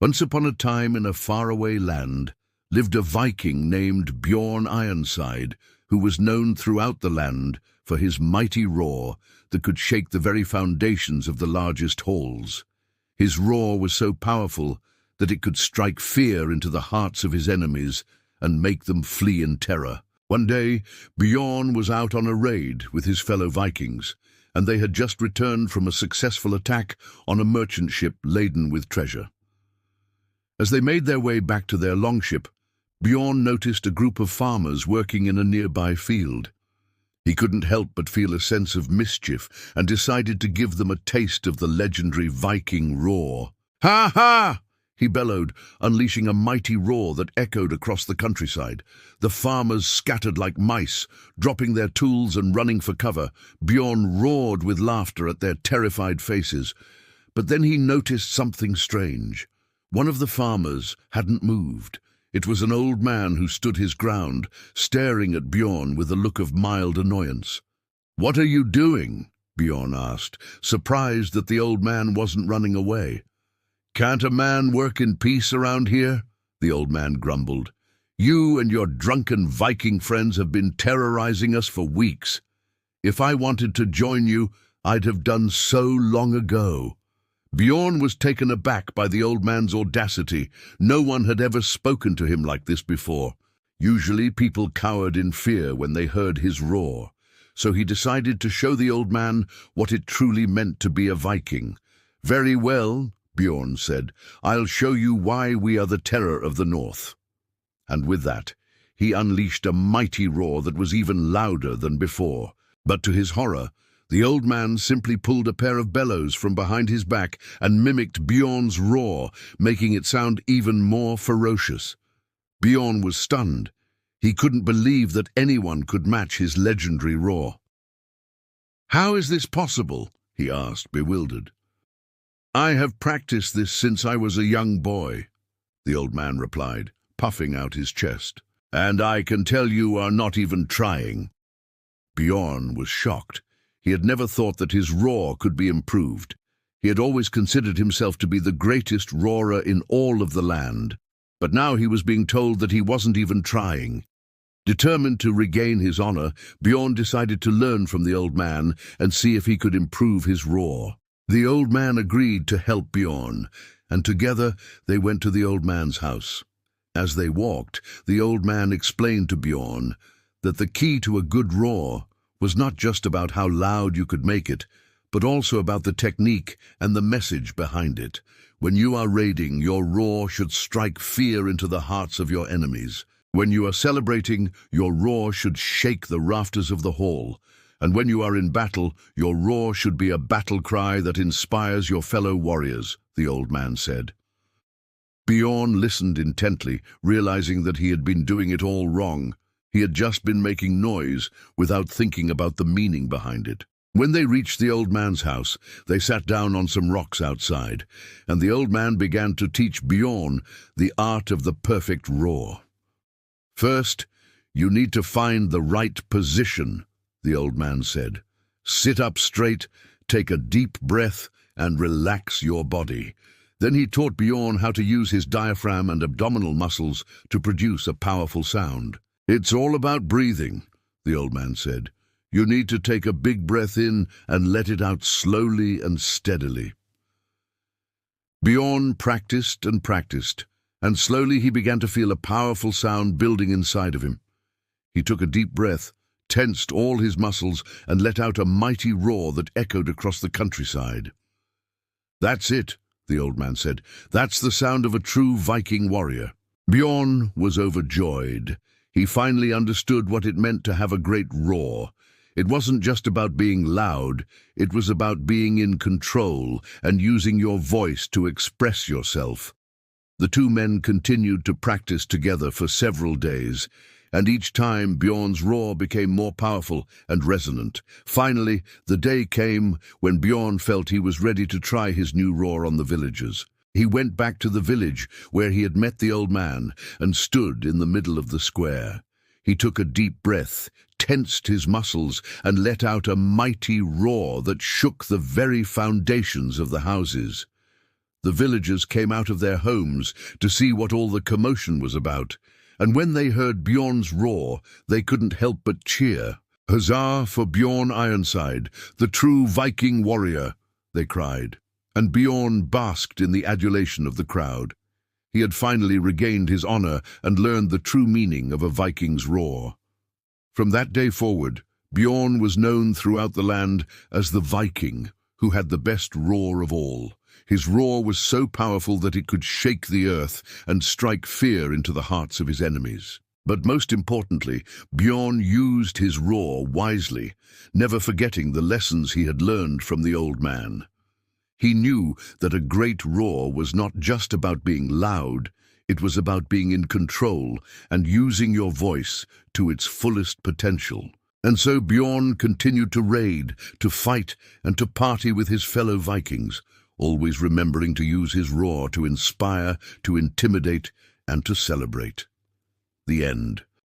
Once upon a time in a faraway land lived a Viking named Bjorn Ironside, who was known throughout the land for his mighty roar that could shake the very foundations of the largest halls. His roar was so powerful that it could strike fear into the hearts of his enemies and make them flee in terror. One day, Bjorn was out on a raid with his fellow Vikings, and they had just returned from a successful attack on a merchant ship laden with treasure. As they made their way back to their longship, Bjorn noticed a group of farmers working in a nearby field. He couldn't help but feel a sense of mischief and decided to give them a taste of the legendary Viking roar. "Ha ha!" he bellowed, unleashing a mighty roar that echoed across the countryside. The farmers scattered like mice, dropping their tools and running for cover. Bjorn roared with laughter at their terrified faces. But then he noticed something strange. One of the farmers hadn't moved. It was an old man who stood his ground, staring at Bjorn with a look of mild annoyance. "What are you doing?" Bjorn asked, surprised that the old man wasn't running away. "Can't a man work in peace around here?" the old man grumbled. "You and your drunken Viking friends have been terrorizing us for weeks. If I wanted to join you, I'd have done so long ago." Bjorn was taken aback by the old man's audacity. No one had ever spoken to him like this before. Usually people cowered in fear when they heard his roar, so he decided to show the old man what it truly meant to be a Viking. "Very well," Bjorn said, "I'll show you why we are the terror of the north." And with that, he unleashed a mighty roar that was even louder than before. But to his horror, the old man simply pulled a pair of bellows from behind his back and mimicked Bjorn's roar, making it sound even more ferocious. Bjorn was stunned. He couldn't believe that anyone could match his legendary roar. "How is this possible?" he asked, bewildered. "I have practiced this since I was a young boy," the old man replied, puffing out his chest. "And I can tell you are not even trying." Bjorn was shocked. He had never thought that his roar could be improved. He had always considered himself to be the greatest roarer in all of the land, but now he was being told that he wasn't even trying. Determined to regain his honor, Bjorn decided to learn from the old man and see if he could improve his roar. The old man agreed to help Bjorn, and together they went to the old man's house. As they walked, the old man explained to Bjorn that the key to a good roar was not just about how loud you could make it, but also about the technique and the message behind it. When you are raiding, your roar should strike fear into the hearts of your enemies. When you are celebrating, your roar should shake the rafters of the hall. And when you are in battle, your roar should be a battle cry that inspires your fellow warriors, the old man said. Bjorn listened intently, realizing that he had been doing it all wrong. He had just been making noise without thinking about the meaning behind it. When they reached the old man's house, they sat down on some rocks outside, and the old man began to teach Bjorn the art of the perfect roar. "First, you need to find the right position," the old man said. "Sit up straight, take a deep breath, and relax your body." Then he taught Bjorn how to use his diaphragm and abdominal muscles to produce a powerful sound. "It's all about breathing," the old man said. "You need to take a big breath in and let it out slowly and steadily." Bjorn practiced and practiced, and slowly he began to feel a powerful sound building inside of him. He took a deep breath, tensed all his muscles, and let out a mighty roar that echoed across the countryside. "That's it," the old man said. "That's the sound of a true Viking warrior." Bjorn was overjoyed. He finally understood what it meant to have a great roar. It wasn't just about being loud, it was about being in control and using your voice to express yourself. The two men continued to practice together for several days, and each time Bjorn's roar became more powerful and resonant. Finally, the day came when Bjorn felt he was ready to try his new roar on the villagers. He went back to the village where he had met the old man and stood in the middle of the square. He took a deep breath, tensed his muscles, and let out a mighty roar that shook the very foundations of the houses. The villagers came out of their homes to see what all the commotion was about, and when they heard Bjorn's roar, they couldn't help but cheer. "Huzzah for Bjorn Ironside, the true Viking warrior!" they cried. And Bjorn basked in the adulation of the crowd. He had finally regained his honor and learned the true meaning of a Viking's roar. From that day forward, Bjorn was known throughout the land as the Viking, who had the best roar of all. His roar was so powerful that it could shake the earth and strike fear into the hearts of his enemies. But most importantly, Bjorn used his roar wisely, never forgetting the lessons he had learned from the old man. He knew that a great roar was not just about being loud, it was about being in control and using your voice to its fullest potential. And so Bjorn continued to raid, to fight, and to party with his fellow Vikings, always remembering to use his roar to inspire, to intimidate, and to celebrate. The end.